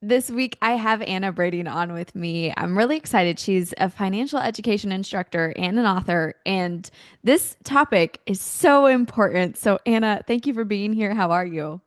This week, I have Anna Brading on with me. I'm really excited. She's a financial education instructor and an author, and this topic is so important. So, Anna, thank you for being here. How are you?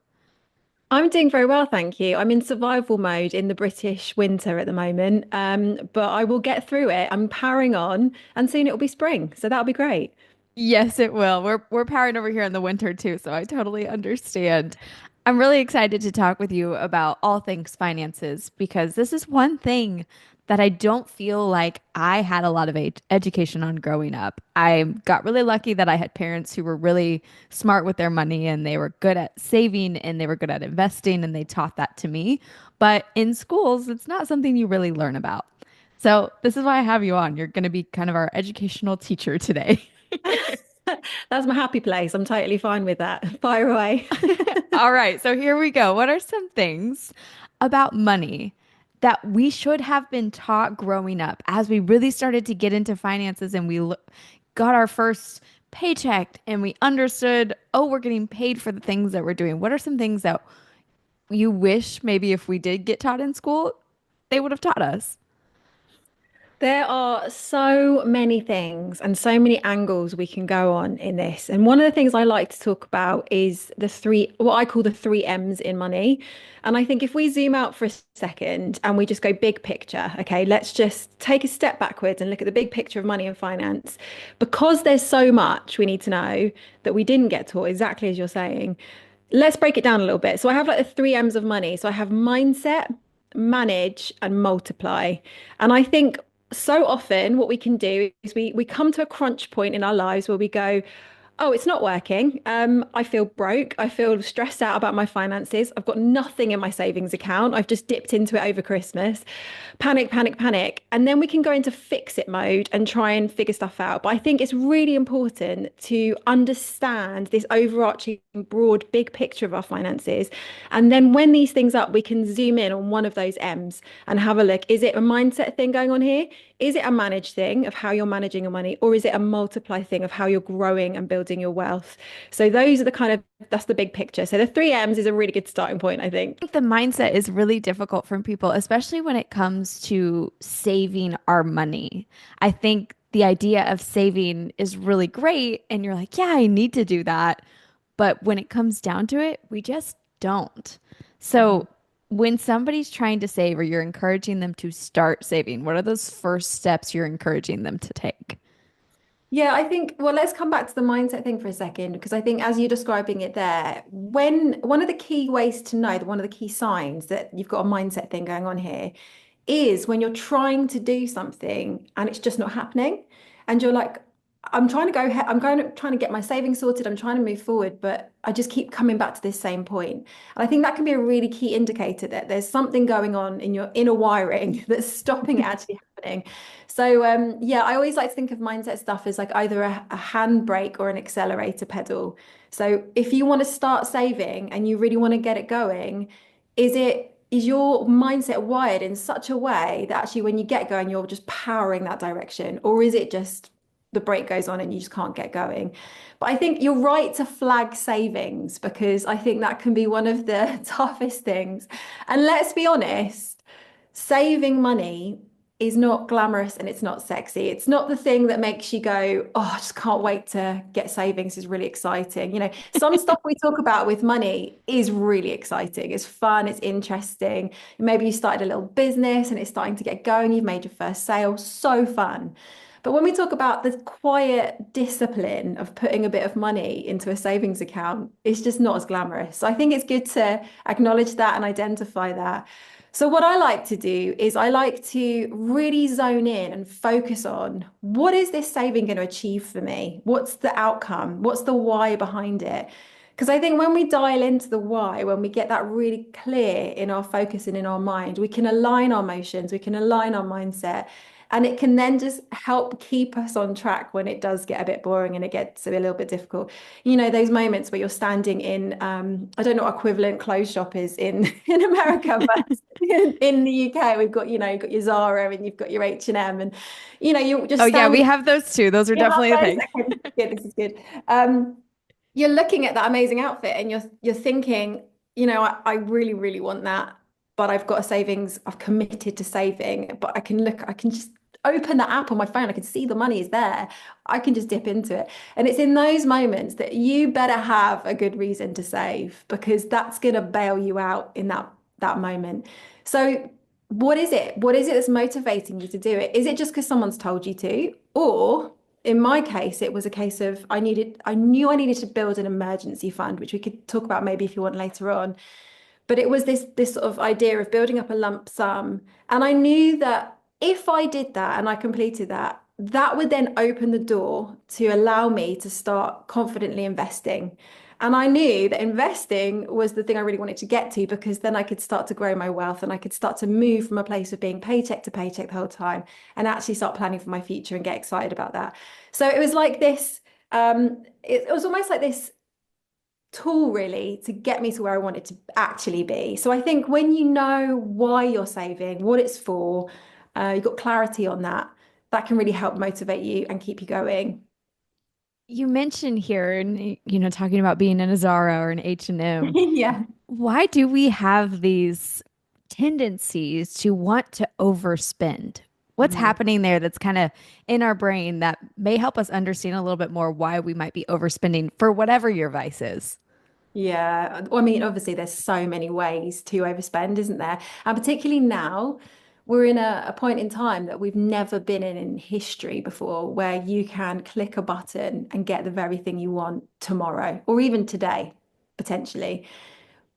I'm doing very well, thank you. I'm in survival mode in the British winter at the moment, but I will get through it. I'm powering on, and soon it'll be spring, so that'll be great. Yes, it will. We're powering over here in the winter too, so I totally understand. I'm really excited to talk with you about all things finances because this is one thing that I don't feel like I had a lot of education on growing up. I got really lucky that I had parents who were really smart with their money and they were good at saving and they were good at investing and they taught that to me. But in schools, it's not something you really learn about. So, this is why I have you on. You're going to be kind of our educational teacher today. That's my happy place. I'm totally fine with that. Fire away. All right, so here we go. What are some things about money that we should have been taught growing up as we really started to get into finances and got our first paycheck and we understood, oh, we're getting paid for the things that we're doing? What are some things that you wish maybe if we did get taught in school, they would have taught us? There are so many things and so many angles we can go on in this. And one of the things I like to talk about is what I call the three M's in money. And I think if we zoom out for a second and we just go big picture, okay, let's just take a step backwards and look at the big picture of money and finance. Because there's so much we need to know that we didn't get taught, exactly as you're saying. Let's break it down a little bit. So I have like the three M's of money. So I have mindset, manage, and multiply. And I think so often what we can do is we come to a crunch point in our lives where we go, oh, it's not working. I feel broke. I feel stressed out about my finances. I've got nothing in my savings account. I've just dipped into it over Christmas. Panic, panic, panic. And then we can go into fix it mode and try and figure stuff out. But I think it's really important to understand this overarching, broad, big picture of our finances. And then when these things up, we can zoom in on one of those M's and have a look. Is it a mindset thing going on here? Is it a manage thing of how you're managing your money, or is it a multiply thing of how you're growing and building your wealth? So those are the kind of that's the big picture. So the three M's is a really good starting point, I think. Think the mindset is really difficult for people, especially when it comes to saving our money. I think the idea of saving is really great, and you're like, yeah, I need to do that. But when it comes down to it, we just don't. Mhm. So when somebody's trying to save or you're encouraging them to start saving, what are those first steps you're encouraging them to take? Yeah, I think, well, let's come back to the mindset thing for a second, because I think as you're describing it there, when one of the key ways to know, one of the key signs that you've got a mindset thing going on here is when you're trying to do something and it's just not happening. And you're like, I'm trying to go, I'm going to trying to get my savings sorted. I'm trying to move forward, but I just keep coming back to this same point. And I think that can be a really key indicator that there's something going on in your inner wiring that's stopping it actually happening. So yeah, I always like to think of mindset stuff as like either a handbrake or an accelerator pedal. So if you want to start saving and you really want to get it going, is your mindset wired in such a way that actually when you get going, you're just powering that direction? Or is it just the brake goes on and you just can't get going? But I think you're right to flag savings because I think that can be one of the toughest things. And let's be honest, saving money is not glamorous and it's not sexy. It's not the thing that makes you go, oh, I just can't wait to get savings. Is really exciting. Some stuff we talk about with money is really exciting. It's fun, it's interesting. Maybe you started a little business and it's starting to get going. You've made your first sale. So fun. But when we talk about the quiet discipline of putting a bit of money into a savings account, it's just not as glamorous. So I think it's good to acknowledge that and identify that. So what I like to do is I like to really zone in and focus on what is this saving going to achieve for me? What's the outcome? What's the why behind it? Because I think when we dial into the why, when we get that really clear in our focus and in our mind, we can align our motions, we can align our mindset, and it can then just help keep us on track when it does get a bit boring and it gets a little bit difficult. Those moments where you're standing in, I don't know what equivalent clothes shop is in in America, but in the UK, we've got, you've got your Zara and you've got your H&M and, you're Oh, just yeah, we standing. have those too. Those are You have definitely a those? thing. Okay, this is good. This is good. You're looking at that amazing outfit and you're thinking, I really, really want that. but I've got a savings, I've committed to saving, but I can just open the app on my phone. I can see the money is there. I can just dip into it. And it's in those moments that you better have a good reason to save because that's going to bail you out in that moment. So what is it? What is it that's motivating you to do it? Is it just because someone's told you to? Or in my case, it was a case of I knew I needed to build an emergency fund, which we could talk about maybe if you want later on. But it was this sort of idea of building up a lump sum. And I knew that if I did that and I completed that, that would then open the door to allow me to start confidently investing. And I knew that investing was the thing I really wanted to get to because then I could start to grow my wealth and I could start to move from a place of being paycheck to paycheck the whole time and actually start planning for my future and get excited about that. So it was like this, it was almost like this tool really to get me to where I wanted to actually be. So I think when you know why you're saving, what it's for, you've got clarity on that, that can really help motivate you and keep you going. You mentioned here, and talking about being in a Zara or an H&M. Yeah. Why do we have these tendencies to want to overspend? What's Mhm. happening there that's kind of in our brain that may help us understand a little bit more why we might be overspending for whatever your vice is? Yeah. Well, I mean, obviously, there's so many ways to overspend, isn't there? And particularly now, we're in a point in time that we've never been in history before, where you can click a button and get the very thing you want tomorrow or even today, potentially.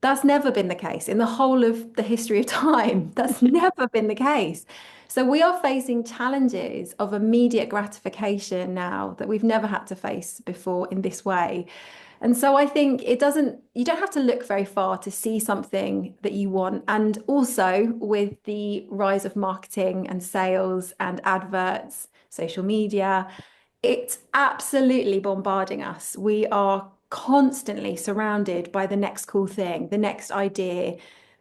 That's never been the case in the whole of the history of time. That's never been the case. So we are facing challenges of immediate gratification now that we've never had to face before in this way. And so I think you don't have to look very far to see something that you want. And also with the rise of marketing and sales and adverts, social media, it's absolutely bombarding us. We are constantly surrounded by the next cool thing, the next idea,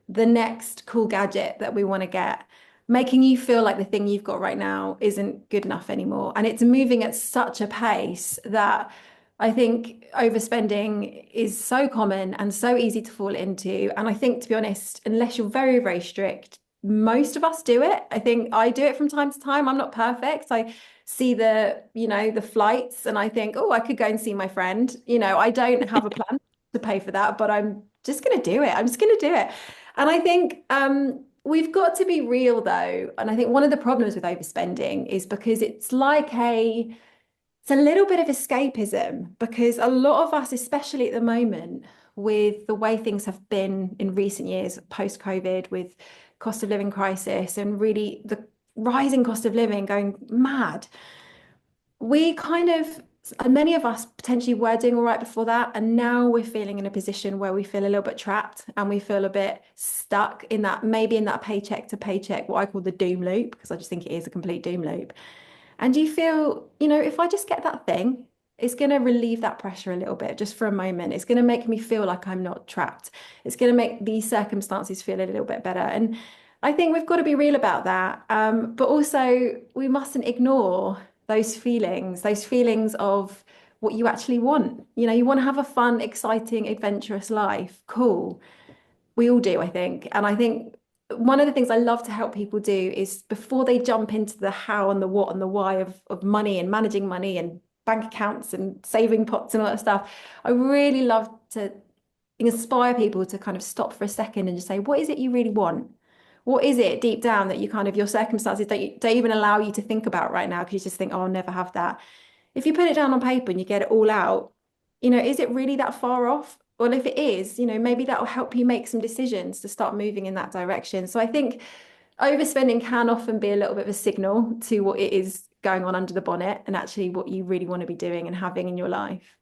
the next cool gadget that we want to get, making you feel like the thing you've got right now isn't good enough anymore. And it's moving at such a pace that I think overspending is so common and so easy to fall into. And I think, to be honest, unless you're very, very strict, most of us do it. I think I do it from time to time. I'm not perfect. I see the flights and I think, oh, I could go and see my friend. I don't have a plan to pay for that, but I'm just going to do it. I'm just going to do it. And I think we've got to be real though. And I think one of the problems with overspending is because it's a little bit of escapism because a lot of us, especially at the moment, with the way things have been in recent years, post-COVID, with cost of living crisis and really the rising cost of living going mad, we kind of, and many of us potentially were doing all right before that. And now we're feeling in a position where we feel a little bit trapped and we feel a bit stuck in that, maybe in that paycheck to paycheck, what I call the doom loop, because I just think it is a complete doom loop. And you feel, if I just get that thing, it's going to relieve that pressure a little bit just for a moment. It's going to make me feel like I'm not trapped. It's going to make these circumstances feel a little bit better. And I think we've got to be real about that. But also, we mustn't ignore those feelings of what you actually want. You want to have a fun, exciting, adventurous life. Cool. We all do, I think. And I think one of the things I love to help people do is before they jump into the how and the what and the why of money and managing money and bank accounts and saving pots and all that stuff, I really love to inspire people to kind of stop for a second and just say, what is it you really want? What is it deep down that you kind of your circumstances don't even allow you to think about right now because you just think, oh, I'll never have that. If you put it down on paper and you get it all out, is it really that far off? Well, if it is, maybe that will help you make some decisions to start moving in that direction. So I think overspending can often be a little bit of a signal to what it is going on under the bonnet and actually what you really want to be doing and having in your life.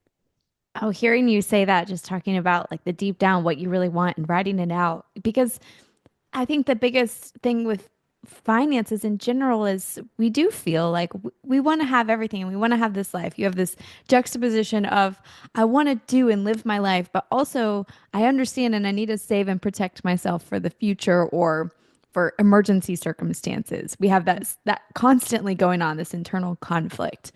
Oh, hearing you say that, just talking about like the deep down, what you really want and writing it out, because I think the biggest thing with finances in general is we do feel like we want to have everything and we want to have this life. You have this juxtaposition of I want to do and live my life, but also I understand and I need to save and protect myself for the future or for emergency circumstances. We have that constantly going on, this internal conflict.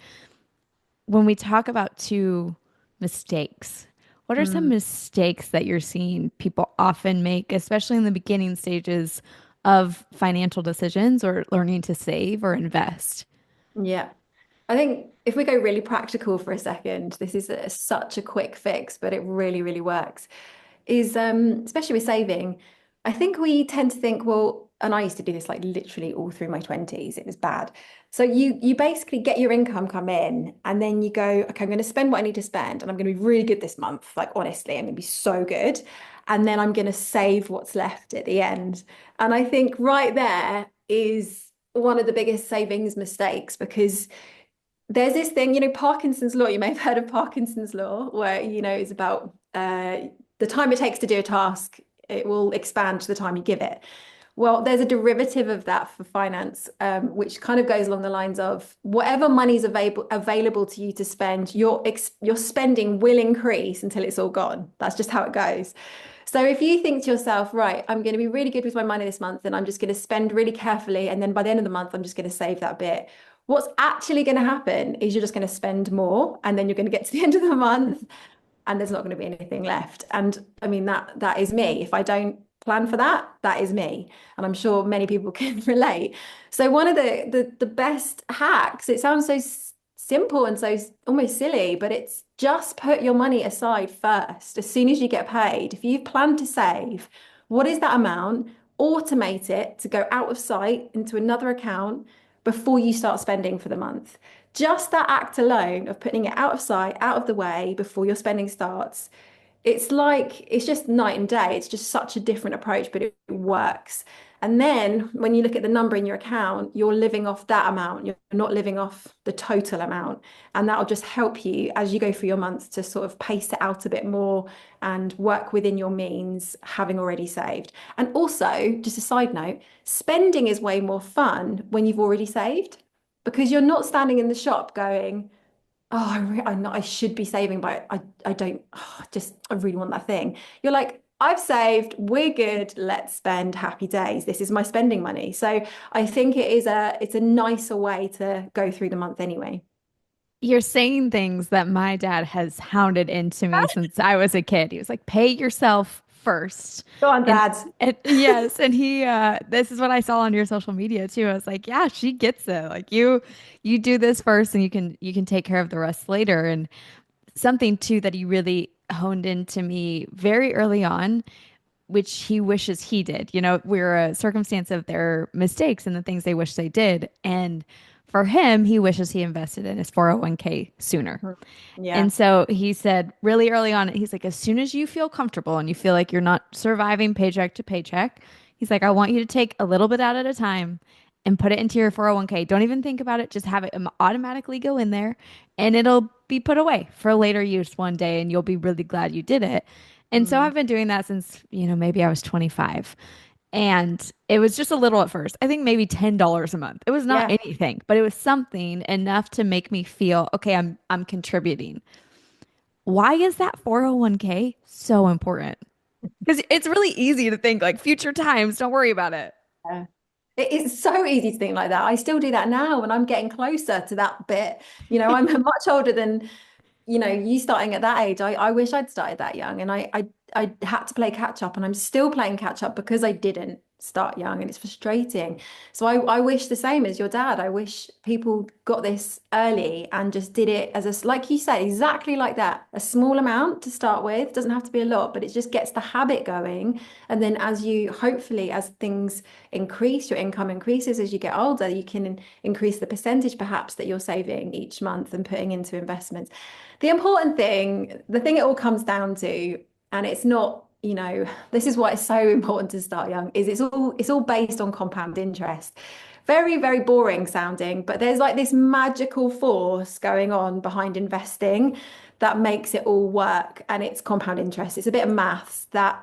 When we talk about two mistakes, What are some Mm. mistakes that you're seeing people often make, especially in the beginning stages of financial decisions or learning to save or invest? Yeah. I think if we go really practical for a second, this is such a quick fix, but it really, really works. Is especially with saving, I think we tend to think, well, and I used to do this like literally all through my 20s. It was bad. So you basically get your income come in and then you go, okay, I'm going to spend what I need to spend and I'm going to be really good this month. Like honestly, I'm going to be so good. And then I'm going to save what's left at the end. And I think right there is one of the biggest savings mistakes because there's this thing, Parkinson's law. You may have heard of Parkinson's law, where, it's about the time it takes to do a task, it will expand to the time you give it. Well, there's a derivative of that for finance, which kind of goes along the lines of whatever money's available to you to spend, your spending will increase until it's all gone. That's just how it goes. So if you think to yourself, right, I'm going to be really good with my money this month, and I'm just going to spend really carefully, and then by the end of the month, I'm just going to save that bit. What's actually going to happen is you're just going to spend more, and then you're going to get to the end of the month, and there's not going to be anything left. And I mean that is me. If I don't plan for that, that is me. And I'm sure many people can relate. So one of the best hacks, it sounds so simple and so almost silly, but it's just put your money aside first. As soon as you get paid, if you've planned to save, what is that amount? Automate it to go out of sight into another account before you start spending for the month. Just that act alone of putting it out of sight, out of the way before your spending starts, it's just night and day. It's just such a different approach, but it works. And then when you look at the number in your account, you're living off that amount. You're not living off the total amount. And that'll just help you as you go through your months to sort of pace it out a bit more and work within your means, having already saved. And also, just a side note, spending is way more fun when you've already saved because you're not standing in the shop going, oh, I should be saving, but I don't, I really want that thing. You're like, I've saved, we're good, let's spend happy days. This is my spending money. So I think it's a nicer way to go through the month anyway. You're saying things that my dad has hounded into me since I was a kid. He was like, pay yourself first. Go on, And, Dad. and yes, and this is what I saw on your social media too. I was like, yeah, she gets it. Like you do this first and you can take care of the rest later. And something too that he really honed into me very early on, which he wishes he did. We're a circumstance of their mistakes and the things they wish they did. And for him, he wishes he invested in his 401k sooner. Mhm. And Yeah. so he said really early on, he's like, as soon as you feel comfortable and you feel like you're not surviving paycheck to paycheck, he's like, I want you to take a little bit out at a time and put it into your 401k. Don't even think about it. Just have it automatically go in there and it'll be put away for later use one day and you'll be really glad you did it. And so Mm. I've been doing that since, maybe I was 25. And it was just a little at first. I think maybe $10 a month. It was not Yeah. anything, but it was something enough to make me feel, okay, I'm contributing. Why is that 401k so important? Because it's really easy to think like future times, don't worry about it. Yeah. It is so easy to think like that. I still do that now, and I'm getting closer to that bit. I'm much older than you starting at that age. I wish I'd started that young, and I had to play catch up, and I'm still playing catch up because I didn't start young, and it's frustrating. So I wish the same as your dad. I wish people got this early and just did it as like you said, exactly like that. A small amount to start with, doesn't have to be a lot, but it just gets the habit going. And then as you hopefully as things increase, your income increases as you get older, you can increase the percentage perhaps that you're saving each month and putting into investments. The important thing, the thing it all comes down to, and it's not, this is why it's so important to start young, is it's all based on compound interest. Very, very boring sounding, but there's like this magical force going on behind investing that makes it all work. And it's compound interest. It's a bit of maths that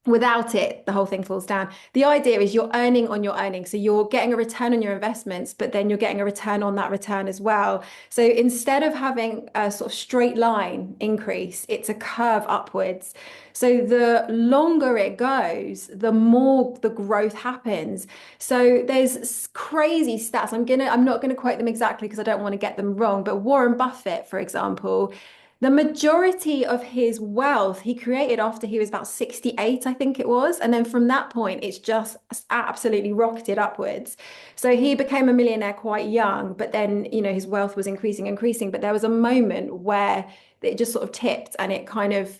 without it, the whole thing falls down. The idea is you're earning on your earnings. So you're getting a return on your investments, but then you're getting a return on that return as well. So instead of having a sort of straight line increase, it's a curve upwards. So the longer it goes, the more the growth happens. So there's crazy stats. I'm not gonna quote them exactly because I don't want to get them wrong, but Warren Buffett, for example, The majority of his wealth he created after he was about 68, I think it was. And then from that point, it's just absolutely rocketed upwards. So he became a millionaire quite young, but then, his wealth was increasing, increasing. But there was a moment where it just sort of tipped and it kind of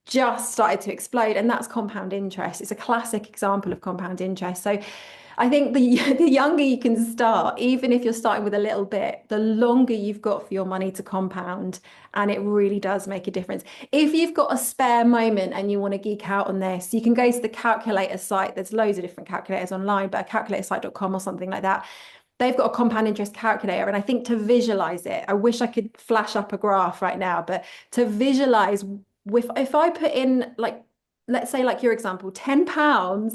just started to explode. And that's compound interest. It's a classic example of compound interest. So I think the the younger you can start, even if you're starting with a little bit, the longer you've got for your money to compound, and it really does make a difference. If you've got a spare moment and you want to geek out on this, you can go to the calculator site. There's loads of different calculators online, but calculatorsite.com or something like that. They've got a compound interest calculator, and I think to visualize it, I wish I could flash up a graph right now, but to visualize with if I put in like let's say like your example, £10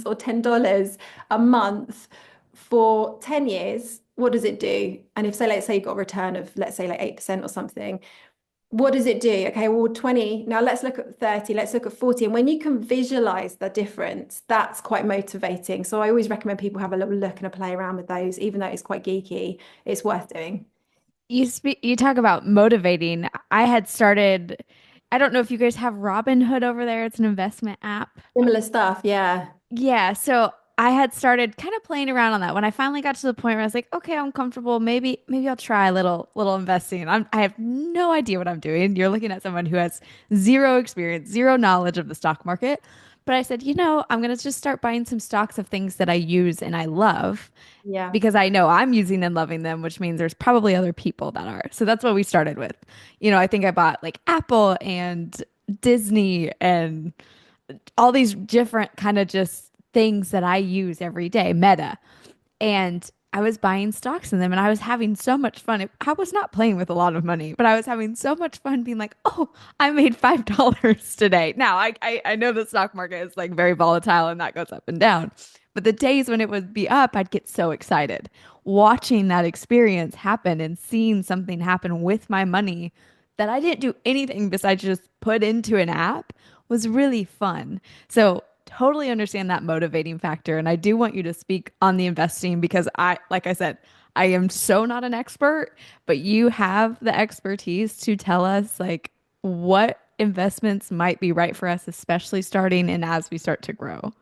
or $10 a month for 10 years, what does it do? And if say, let's say you got a return of, let's say like 8% or something, what does it do? Okay, well, 20. Now let's look at 30, let's look at 40. And when you can visualize the difference, that's quite motivating. So I always recommend people have a little look and a play around with those, even though it's quite geeky, it's worth doing. You talk about motivating. I had started, I don't know if you guys have Robinhood over there. It's an investment app. Similar stuff, yeah. Yeah, so I had started kind of playing around on that when I finally got to the point where I was like, okay, I'm comfortable. Maybe I'll try a little investing. I have no idea what I'm doing. You're looking at someone who has zero experience, zero knowledge of the stock market. But I said, I'm gonna just start buying some stocks of things that I use and I love Yeah. because I know I'm using and loving them, which means there's probably other people that are. So that's what we started with. I think I bought like Apple and Disney and all these different kind of just things that I use every day, Meta. And I was buying stocks in them and I was having so much fun. I was not playing with a lot of money, but I was having so much fun being like, oh, I made $5 today. Now, I know the stock market is like very volatile and that goes up and down. But the days when it would be up, I'd get so excited watching that experience happen and seeing something happen with my money that I didn't do anything besides just put into an app was really fun. So totally understand that motivating factor. And I do want you to speak on the investing because like I said, I am so not an expert, but you have the expertise to tell us like what investments might be right for us, especially starting and as we start to grow.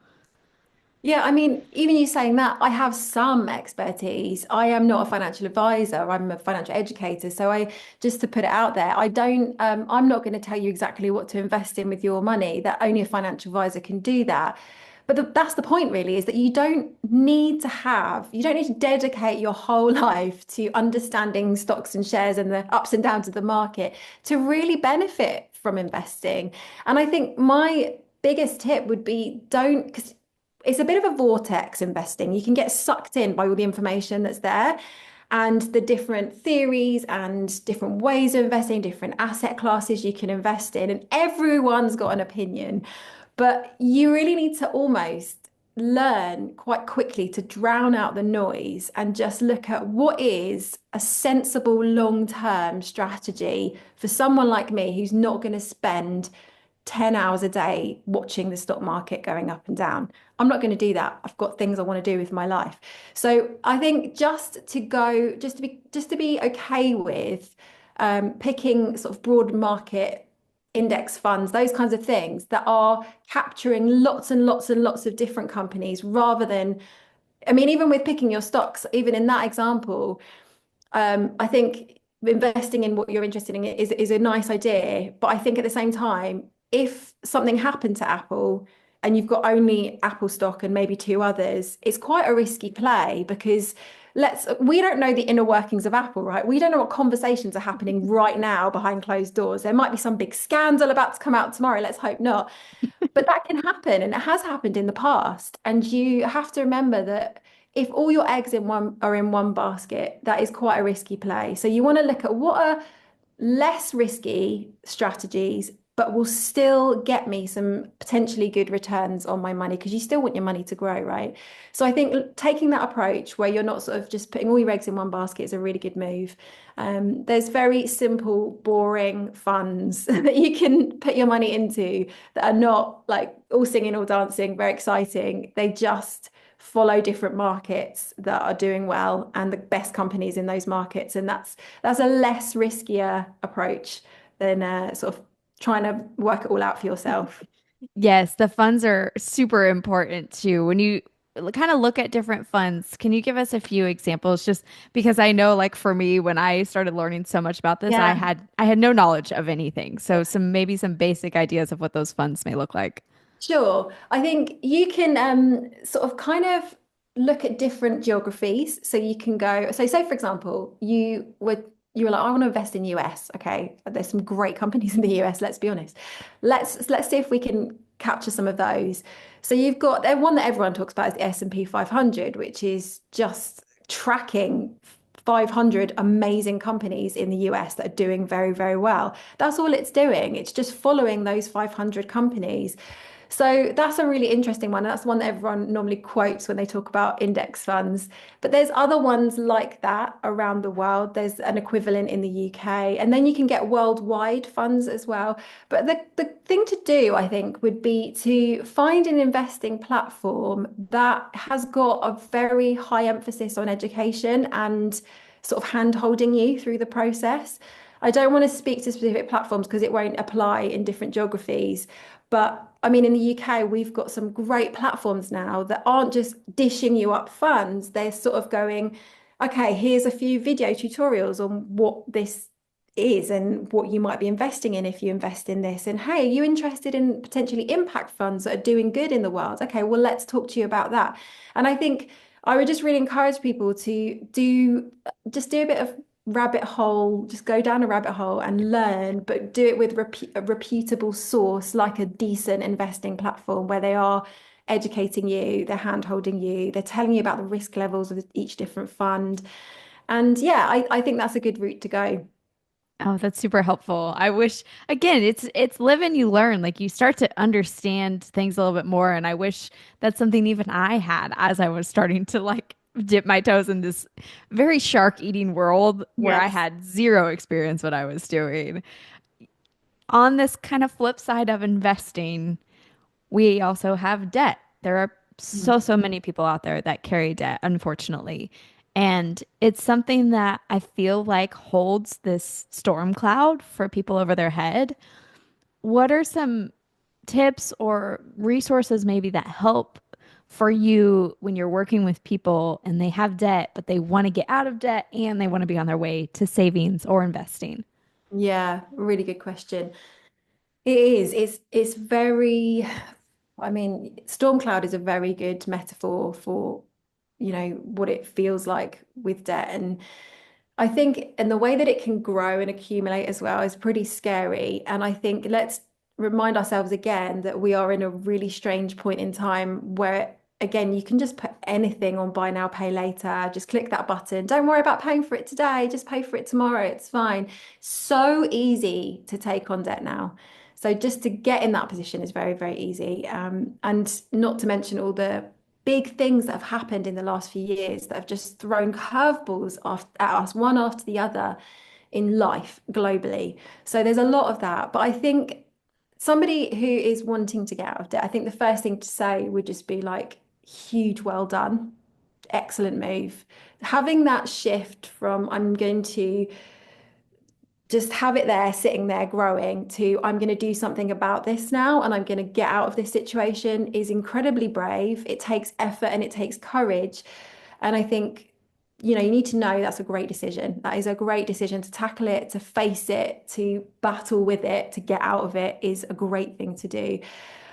Yeah, I mean, even you saying that, I have some expertise. I am not a financial advisor, I'm a financial educator. So just to put it out there, I'm not going to tell you exactly what to invest in with your money. That only a financial advisor can do that. But that's the point, really, is that you don't need to dedicate your whole life to understanding stocks and shares and the ups and downs of the market to really benefit from investing. And I think my biggest tip would be because it's a bit of a vortex investing. You can get sucked in by all the information that's there and the different theories and different ways of investing, different asset classes you can invest in, and everyone's got an opinion. But you really need to almost learn quite quickly to drown out the noise and just look at what is a sensible long-term strategy for someone like me who's not going to spend 10 hours a day watching the stock market going up and down. I'm not going to do that. I've got things I want to do with my life. So I think just to be okay with picking sort of broad market index funds, those kinds of things that are capturing lots and lots and lots of different companies rather than, I mean, even with picking your stocks, even in that example, I think investing in what you're interested in is a nice idea. But I think at the same time, if something happened to Apple and you've got only Apple stock and maybe two others, it's quite a risky play because we don't know the inner workings of Apple, right? We don't know what conversations are happening right now behind closed doors. There might be some big scandal about to come out tomorrow. Let's hope not. But that can happen, and it has happened in the past. And you have to remember that if all your eggs are in one basket, that is quite a risky play. So you want to look at what are less risky strategies, but will still get me some potentially good returns on my money because you still want your money to grow, right? So I think taking that approach where you're not sort of just putting all your eggs in one basket is a really good move. There's very simple, boring funds that you can put your money into that are not like all singing, all dancing, very exciting. They just follow different markets that are doing well and the best companies in those markets. And that's a less riskier approach than sort of trying to work it all out for yourself. Yes, the funds are super important too. When you kind of look at different funds, can you give us a few examples? Just because I know, like for me, when I started learning so much about this, Yeah. I had no knowledge of anything. So some maybe some basic ideas of what those funds may look like. Sure. I think you can sort of kind of look at different geographies. So you can go, so say for example, you were like, I want to invest in US. Okay. There's some great companies in the US, let's be honest. Let's see if we can capture some of those. So you've got the one that everyone talks about is the S&P 500, which is just tracking 500 amazing companies in the US that are doing very, very well. That's all it's doing. It's just following those 500 companies. So that's a really interesting one. That's one that everyone normally quotes when they talk about index funds. But there's other ones like that around the world. There's an equivalent in the UK. And then you can get worldwide funds as well. But the thing to do, I think, would be to find an investing platform that has got a very high emphasis on education and sort of hand holding you through the process. I don't want to speak to specific platforms because it won't apply in different geographies. But I mean, in the UK, we've got some great platforms now that aren't just dishing you up funds. They're sort of going, okay, here's a few video tutorials on what this is and what you might be investing in if you invest in this. And hey, are you interested in potentially impact funds that are doing good in the world? Okay, well, let's talk to you about that. And I think I would just really encourage people to do a bit of rabbit hole, just go down a rabbit hole and learn, but do it with a reputable source like a decent investing platform where they are educating you, they're hand holding you, they're telling you about the risk levels of each different fund. And yeah, I think that's a good route to go. Oh, that's super helpful. I wish again, it's live and you learn. Like you start to understand things a little bit more, and I wish that's something even I had as I was starting to like dip my toes in this very shark eating world where I Yes. had zero experience what I was doing. On this kind of flip side of investing, we also have debt. There are so many people out there that carry debt, unfortunately. And it's something that I feel like holds this storm cloud for people over their head. What are some tips or resources maybe that help for you when you're working with people and they have debt, but they want to get out of debt and they want to be on their way to savings or investing? Yeah, really good question. It is. It's very, I mean, storm cloud is a very good metaphor for, what it feels like with debt. And I think, and the way that it can grow and accumulate as well is pretty scary. And I think let's remind ourselves again that we are in a really strange point in time where, again, you can just put anything on buy now, pay later. Just click that button. Don't worry about paying for it today. Just pay for it tomorrow. It's fine. So easy to take on debt now. So just to get in that position is very, very easy. And not to mention all the big things that have happened in the last few years that have just thrown curveballs at us, one after the other in life globally. So there's a lot of that. But I think somebody who is wanting to get out of debt, I think the first thing to say would just be like, huge, well done, excellent move. Having that shift from I'm going to just have it there, sitting there, growing to I'm going to do something about this now and I'm going to get out of this situation is incredibly brave. It takes effort and it takes courage. And I think, you need to know that's a great decision. That is a great decision to tackle it, to face it, to battle with it, to get out of it is a great thing to do.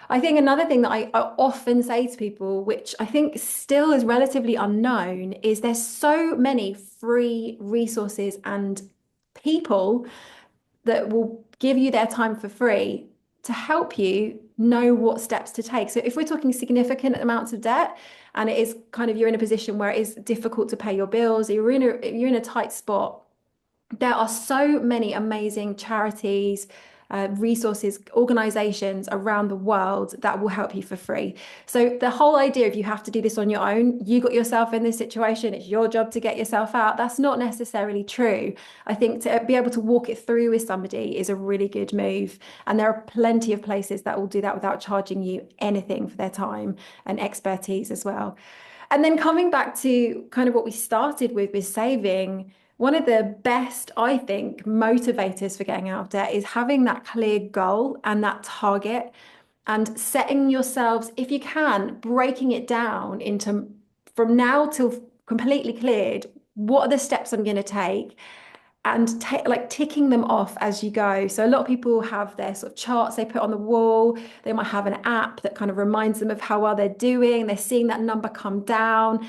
I think another thing that I often say to people, which I think still is relatively unknown, is there's so many free resources and people that will give you their time for free to help you know what steps to take. So if we're talking significant amounts of debt and it is kind of you're in a position where it is difficult to pay your bills, you're in a tight spot, there are so many amazing charities, resources, organizations around the world that will help you for free. So the whole idea of you have to do this on your own, you got yourself in this situation, it's your job to get yourself out, that's not necessarily true. I think to be able to walk it through with somebody is a really good move. And there are plenty of places that will do that without charging you anything for their time and expertise as well. And then coming back to kind of what we started with saving, one of the best, I think, motivators for getting out of debt is having that clear goal and that target and setting yourselves, if you can, breaking it down into from now till completely cleared, what are the steps I'm going to take? And like ticking them off as you go. So a lot of people have their sort of charts they put on the wall. They might have an app that kind of reminds them of how well they're doing. They're seeing that number come down.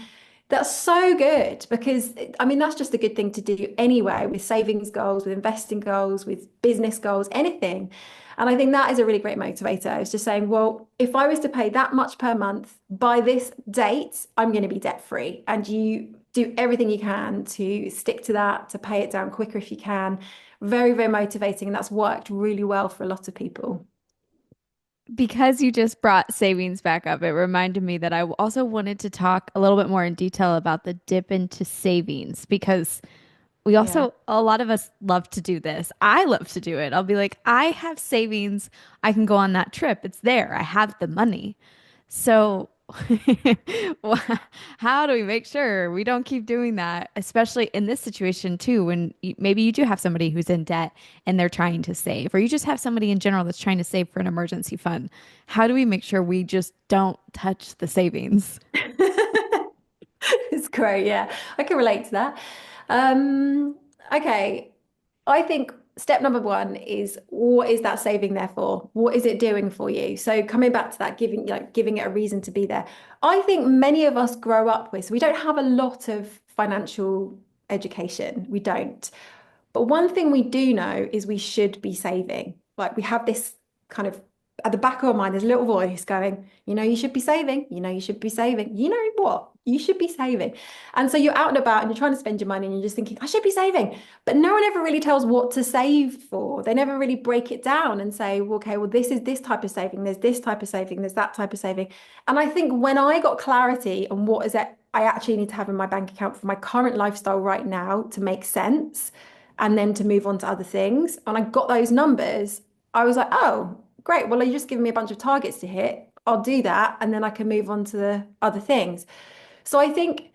That's so good because I mean that's just a good thing to do anyway with savings goals, with investing goals, with business goals, anything. And I think that is a really great motivator. It's just saying, well, if I was to pay that much per month by this date, I'm going to be debt free. And you do everything you can to stick to that, to pay it down quicker if you can. Very, very motivating. And that's worked really well for a lot of people. Because you just brought savings back up, it reminded me that I also wanted to talk a little bit more in detail about the dip into savings because we Yeah. also, a lot of us love to do this. I love to do it. I'll be like, I have savings. I can go on that trip. It's there. I have the money. So, how do we make sure we don't keep doing that, especially in this situation too, when maybe you do have somebody who's in debt and they're trying to save, or you just have somebody in general that's trying to save for an emergency fund? How do we make sure we just don't touch the savings? It's great. Yeah, I can relate to that. Um, okay. I think step number one is what is that saving there for? What is it doing for you? So coming back to that, giving it a reason to be there. I think many of us grow up with, so we don't have a lot of financial education. We don't. But one thing we do know is we should be saving. Like we have this kind of at the back of our mind, there's a little voice going, you should be saving, you should be saving. You know what? You should be saving. And so you're out and about and you're trying to spend your money and you're just thinking, I should be saving. But no one ever really tells what to save for. They never really break it down and say, well, okay, well, this is this type of saving, there's this type of saving, there's that type of saving. And I think when I got clarity on what is it I actually need to have in my bank account for my current lifestyle right now to make sense and then to move on to other things. And I got those numbers. I was like, oh, great. Well, you just given me a bunch of targets to hit. I'll do that. And then I can move on to the other things. So I think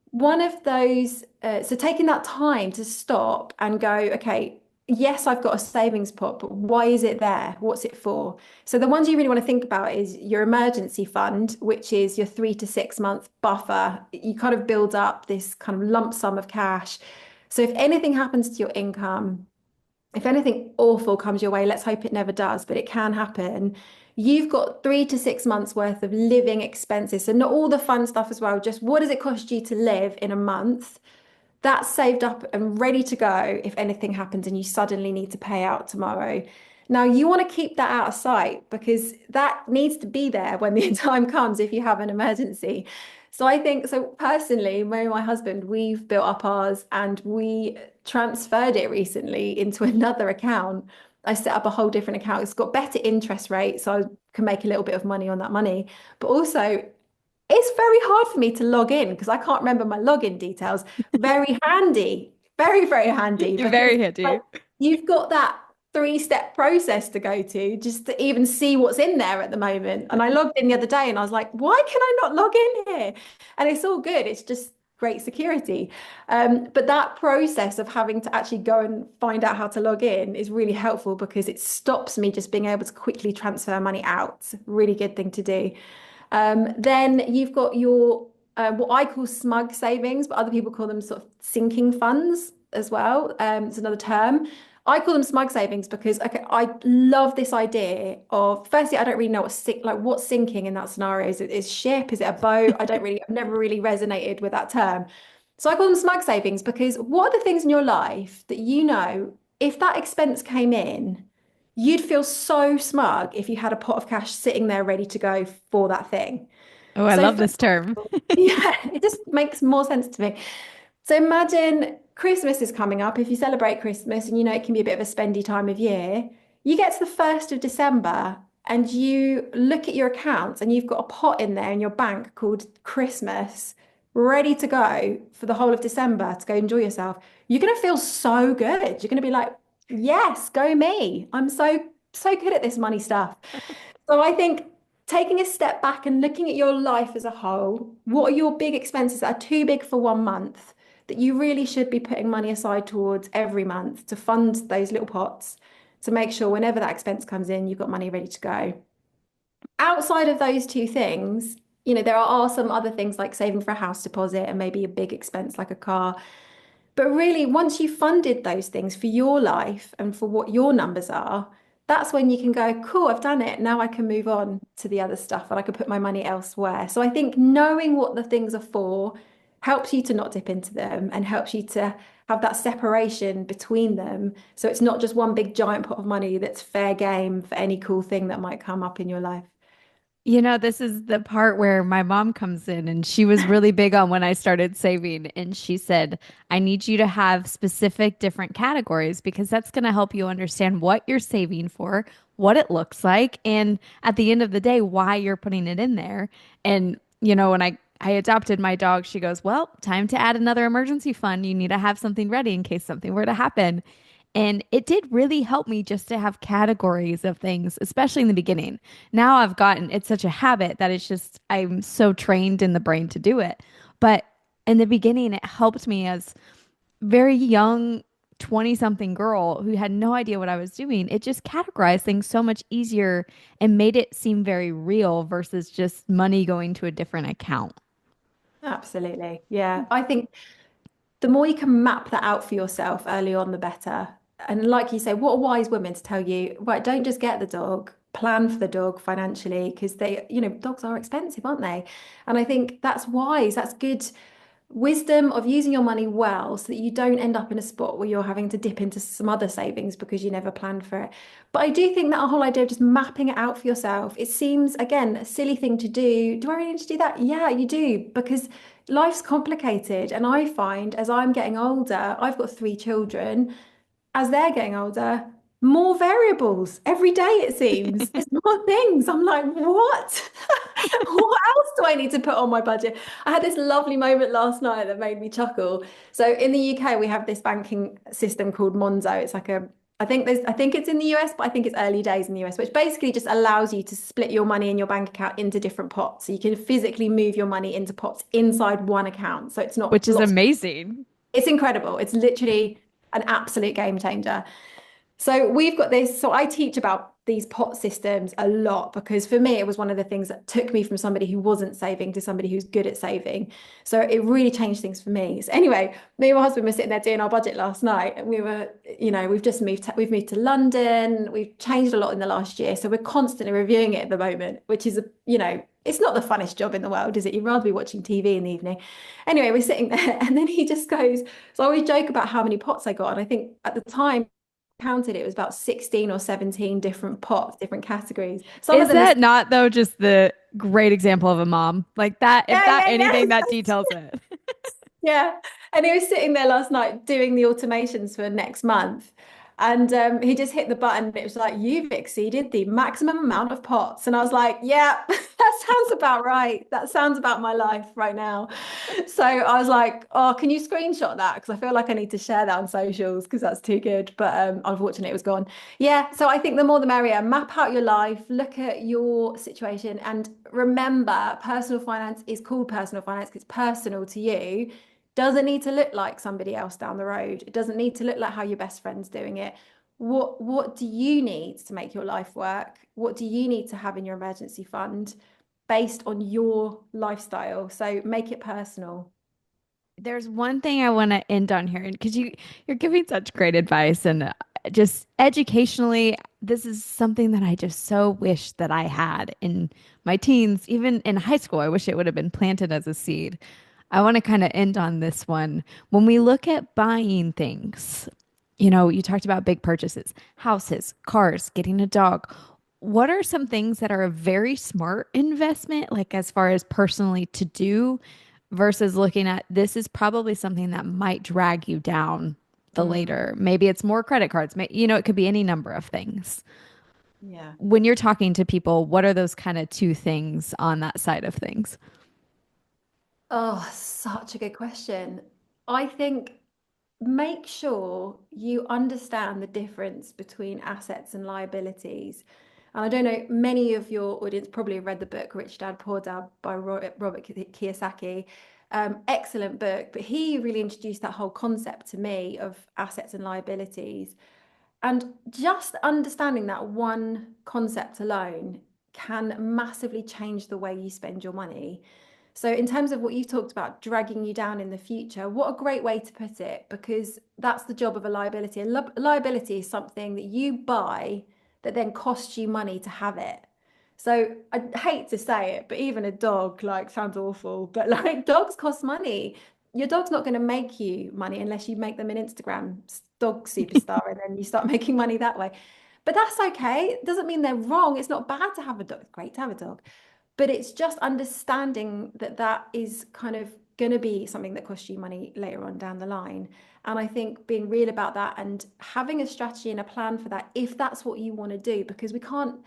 one of those, so taking that time to stop and go, okay, yes, I've got a savings pot, but why is it there? What's it for? So the ones you really want to think about is your emergency fund, which is your 3 to 6 month buffer. You kind of build up this kind of lump sum of cash. So if anything happens to your income, if anything awful comes your way, let's hope it never does, but it can happen. You've got 3 to 6 months worth of living expenses. So not all the fun stuff as well, just what does it cost you to live in a month? That's saved up and ready to go if anything happens and you suddenly need to pay out tomorrow. Now, you want to keep that out of sight because that needs to be there when the time comes if you have an emergency. So I think, so personally, me and my husband, we've built up ours and we transferred it recently into another account. I set up a whole different account. It's got better interest rates, so I can make a little bit of money on that money. But also, it's very hard for me to log in because I can't remember my login details. Very handy, very, very handy You're because very like, handy. you've got that 3 step process to go to just to even see what's in there at the moment. And I logged in the other day and I was like, why can I not log in here? And it's all good. It's just great security. But that process of having to actually go and find out how to log in is really helpful because it stops me just being able to quickly transfer money out. Really good thing to do. Then you've got your what I call smug savings, but other people call them sort of sinking funds as well. It's another term. I call them smug savings because okay, I love this idea of firstly, I don't really know what's sinking in that scenario. Is ship? Is it a boat? I've never really resonated with that term. So I call them smug savings because what are the things in your life that if that expense came in, you'd feel so smug if you had a pot of cash sitting there ready to go for that thing. Oh, I So, love for this term. example, yeah, it just makes more sense to me. So imagine Christmas is coming up. If you celebrate Christmas and you know it can be a bit of a spendy time of year, you get to the 1st of December and you look at your accounts and you've got a pot in there in your bank called Christmas, ready to go for the whole of December to go enjoy yourself. You're going to feel so good. You're going to be like, yes, go me. I'm so good at this money stuff. So I think taking a step back and looking at your life as a whole, what are your big expenses that are too big for one month that you really should be putting money aside towards every month to fund those little pots to make sure whenever that expense comes in, you've got money ready to go. Outside of those two things, there are some other things like saving for a house deposit and maybe a big expense like a car. But really, once you've funded those things for your life and for what your numbers are, that's when you can go, cool, I've done it. Now I can move on to the other stuff and I can put my money elsewhere. So I think knowing what the things are for helps you to not dip into them and helps you to have that separation between them. So it's not just one big giant pot of money that's fair game for any cool thing that might come up in your life. This is the part where my mom comes in and she was really big on when I started saving. And she said, I need you to have specific different categories because that's going to help you understand what you're saving for, what it looks like, and at the end of the day, why you're putting it in there. And, when I adopted my dog, she goes, well, time to add another emergency fund. You need to have something ready in case something were to happen. And it did really help me just to have categories of things, especially in the beginning. Now it's such a habit that I'm so trained in the brain to do it. But in the beginning, it helped me as very young 20 something girl who had no idea what I was doing. It just categorized things so much easier and made it seem very real versus just money going to a different account. Absolutely. Yeah. I think the more you can map that out for yourself early on, the better. And like you say, what a wise woman to tell you, right, don't just get the dog, plan for the dog financially, because dogs are expensive, aren't they? And I think that's wise. That's good wisdom of using your money well so that you don't end up in a spot where you're having to dip into some other savings because you never planned for it. But I do think that whole idea of just mapping it out for yourself, it seems, again, a silly thing to do. Do I really need to do that? Yeah, you do, because life's complicated. And I find as I'm getting older, I've got three children as they're getting older, more variables every day, it seems. There's more things. I'm like, what? What else do I need to put on my budget? I had this lovely moment last night that made me chuckle. So in the UK, we have this banking system called Monzo. It's like I think it's in the US, but I think it's early days in the US, which basically just allows you to split your money in your bank account into different pots. So you can physically move your money into pots inside one account. So it's not Which is lots. amazing. It's incredible. It's literally an absolute game changer. So we've got this. So I teach about these pot systems a lot because for me, it was one of the things that took me from somebody who wasn't saving to somebody who's good at saving. So it really changed things for me. So anyway, me and my husband were sitting there doing our budget last night, and we were, we've moved to London. We've changed a lot in the last year, so we're constantly reviewing it at the moment, which is it's not the funnest job in the world, is it? You'd rather be watching TV in the evening. Anyway, we're sitting there, and then he just goes. So I always joke about how many pots I got, and I think at the time counted it was about 16 or 17 different pots, different categories. Some of Is them are, that not though just the great example of a mom? Like that, if yeah, that yeah, anything that yes. details it. Yeah. And he was sitting there last night doing the automations for next month. And he just hit the button. And it was like, you've exceeded the maximum amount of pots. And I was like, yeah, that sounds about right. That sounds about my life right now. So I was like, oh, can you screenshot that? Because I feel like I need to share that on socials because that's too good. But unfortunately, it was gone. Yeah. So I think the more the merrier. Map out your life, look at your situation, and remember personal finance is called personal finance because it's personal to you. Doesn't need to look like somebody else down the road. It doesn't need to look like how your best friend's doing it. What do you need to make your life work? What do you need to have in your emergency fund based on your lifestyle? So make it personal. There's one thing I want to end on here because you're giving such great advice and just educationally, this is something that I just so wish that I had in my teens, even in high school. I wish it would have been planted as a seed. I want to kind of end on this one. When we look at buying things, you talked about big purchases, houses, cars, getting a dog. What are some things that are a very smart investment, like as far as personally to do, versus looking at this is probably something that might drag you down the Mm, later. Maybe it's more credit cards. It could be any number of things. yeah. When you're talking to people, what are those kind of two things on that side of things? Oh, such a good question. I think make sure you understand the difference between assets and liabilities. And I don't know, many of your audience probably have read the book Rich Dad Poor Dad by Robert Kiyosaki. Excellent book, but he really introduced that whole concept to me of assets and liabilities. And just understanding that one concept alone can massively change the way you spend your money. So, in terms of what you've talked about, dragging you down in the future, what a great way to put it, because that's the job of a liability. A liability is something that you buy that then costs you money to have it. So, I hate to say it, but even a dog, like, sounds awful, but like, dogs cost money. Your dog's not going to make you money unless you make them an Instagram dog superstar and then you start making money that way. But that's okay. It doesn't mean they're wrong. It's not bad to have a dog. It's great to have a dog, but it's just understanding that that is kind of going to be something that costs you money later on down the line. And I think being real about that and having a strategy and a plan for that, if that's what you want to do, because we can't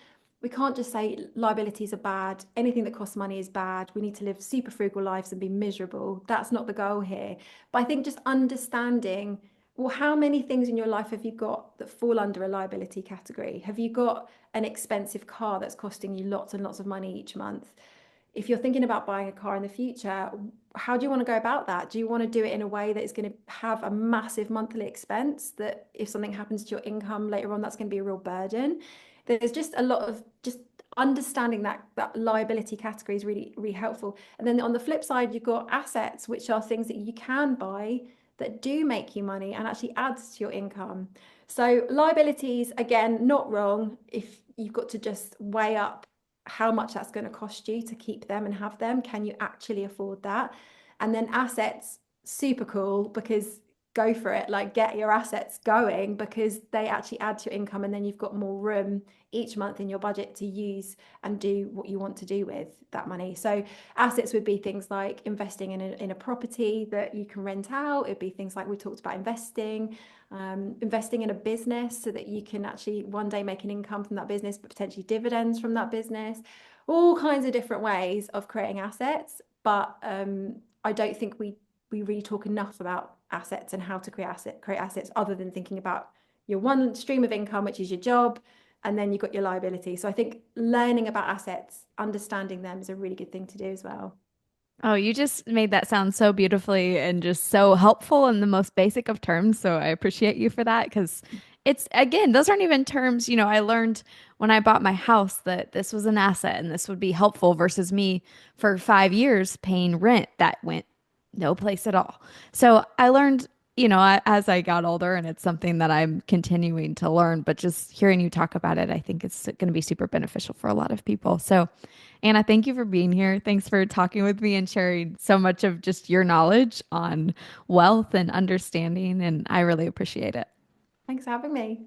just say liabilities are bad. Anything that costs money is bad. We need to live super frugal lives and be miserable. That's not the goal here. But I think just understanding, well, how many things in your life have you got that fall under a liability category? Have you got an expensive car that's costing you lots and lots of money each month? If you're thinking about buying a car in the future, how do you want to go about that? Do you want to do it in a way that is going to have a massive monthly expense that if something happens to your income later on, that's going to be a real burden? There's just a lot of just understanding that liability category is really, really helpful. And then on the flip side, you've got assets, which are things that you can buy that do make you money and actually adds to your income. So liabilities, again, not wrong if you've got to just weigh up how much that's going to cost you to keep them and have them. Can you actually afford that? And then assets, super cool because go for it. Like get your assets going because they actually add to your income and then you've got more room each month in your budget to use and do what you want to do with that money. So assets would be things like investing in a property that you can rent out. It'd be things like we talked about investing in a business so that you can actually one day make an income from that business, but potentially dividends from that business. All kinds of different ways of creating assets. But I don't think we really talk enough about assets and how to create assets other than thinking about your one stream of income, which is your job, and then you've got your liability. So I think learning about assets, understanding them is a really good thing to do as well. Oh, you just made that sound so beautifully and just so helpful in the most basic of terms. So I appreciate you for that because it's, again, those aren't even terms. I learned when I bought my house that this was an asset and this would be helpful versus me for 5 years paying rent that went no place at all. So I learned, as I got older, and it's something that I'm continuing to learn, but just hearing you talk about it, I think it's going to be super beneficial for a lot of people. So, Anna, thank you for being here. Thanks for talking with me and sharing so much of just your knowledge on wealth and understanding. And I really appreciate it. Thanks for having me.